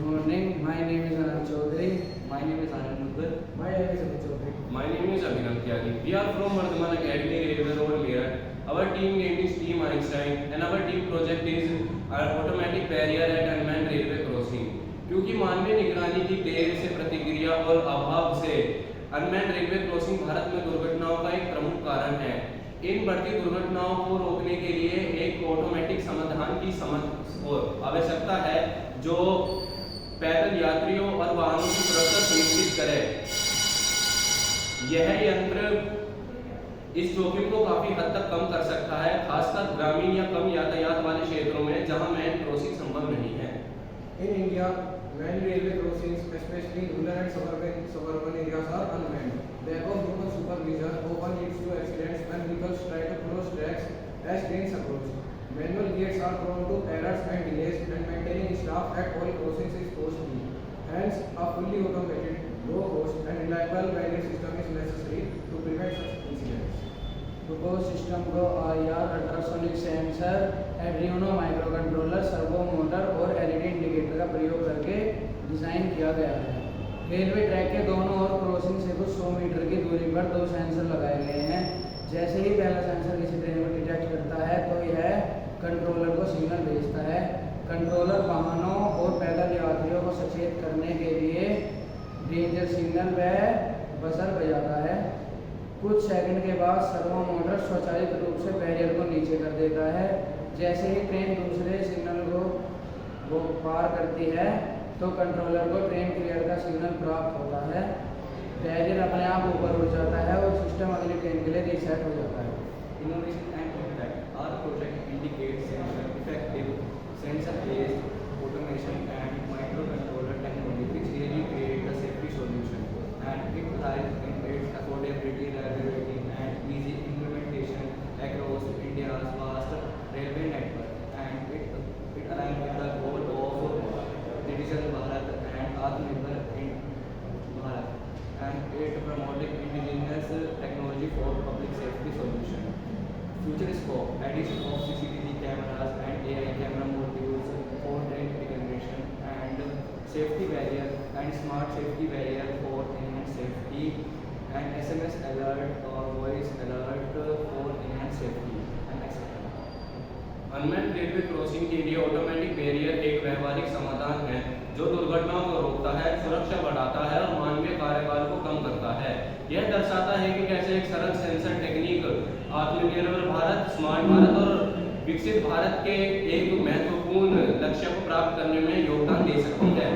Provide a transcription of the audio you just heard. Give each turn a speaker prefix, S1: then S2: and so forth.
S1: morning. My name is Anand Chaudhary.
S2: My name is Anand Mughal.
S1: My name is Amit Chaudhary.
S3: My name is Abhinav Tyagi. We are from Vardhaman Academy, Railway Road, Meerut. Our team name is Team Einstein and our team project is automatic barrier at unmanned railway crossing. क्योंकि मानवीय निगरानी की देर से प्रतिक्रिया और अभाव से unmanned railway crossing Bharat में दुर्घटनाओं का एक प्रमुख कारण है। इन बढ़ती दुर्घटनाओं को रोकने के लिए एक ऑटोमेटिक समाधान की आवश्यकता है जो पैदल यात्रियों और वाहनों की सुरक्षा सुनिश्चित करे। यह यंत्र इस जोखिम को काफी हद तक कम कर सकता है, खासकर ग्रामीण या कम यातायात वाले क्षेत्रों में जहां मैन क्रॉसिंग संभव नहीं है।
S1: In India, many railway crossings, especially rural and suburban areas, are unmanned. Lack of human supervision often leads to accidents when vehicles try to cross tracks as trains approach. Manual gates are prone to errors and delays, and maintaining staff at all crossings is costly. Hence, a fully automated, low-cost, and reliable barrier system is necessary to prevent such incidents.
S4: Propose system को IR ultrasonic sensor, एड्रिनो microcontroller, servo motor और LED indicator का प्रयोग करके design किया गया है। Railway track के दोनों ओर क्रॉसिंग से कुछ 100 मीटर की दूरी पर 2 सेंसर लगाए गए हैं। जैसे ही पहला सेंसर किसी ट्रेन को डिटेक्ट करता है तो यह कंट्रोलर को सिग्नल भेजता है। कंट्रोलर वाहनों और पैदल यात्रियों को सचेत करने के लिए डेंजर सिग्नल व बजर बजाता है। कुछ सेकंड के बाद सर्वो मोटर स्वचालित रूप से बैरियर को नीचे कर देता है। जैसे ही ट्रेन दूसरे सिग्नल को पार करती है तो कंट्रोलर को ट्रेन क्लियर का सिग्नल प्राप्त होता है। बैरियर अपने आप ऊपर उड़ जाता है और सिस्टम अगली ट्रेन के लिए रीसेट हो जाता है।
S2: Innovation and impact. Our project indicates effective sensor-based automation and microcontroller technology which really create a safety solution, and it lies in its affordability, reliability and easy implementation across India's vast railway network, and it aligns with the goal of Digital Bharat and Atmanirbhar Bharat, and it promoting indigenous technology for public safety solution. Future scope: addition of CCTV cameras and AI camera modules for train recognition and safety barrier and smart safety barrier for enhanced safety, and SMS alert or voice alert for enhanced safety and etc.
S3: Unmanned railway crossing के लिए automatic barrier एक व्यवहारिक समाधान है जो दुर्घटनाओं को रोकता है, सुरक्षा बढ़ाता है और मानवीय कार्यकाल को कम करता है। यह दर्शाता है कि कैसे एक सरल सेंसर टेक्निक आत्मनिर्भर भारत, स्मार्ट भारत और विकसित भारत के एक महत्वपूर्ण लक्ष्य को प्राप्त करने में योगदान दे सकती है।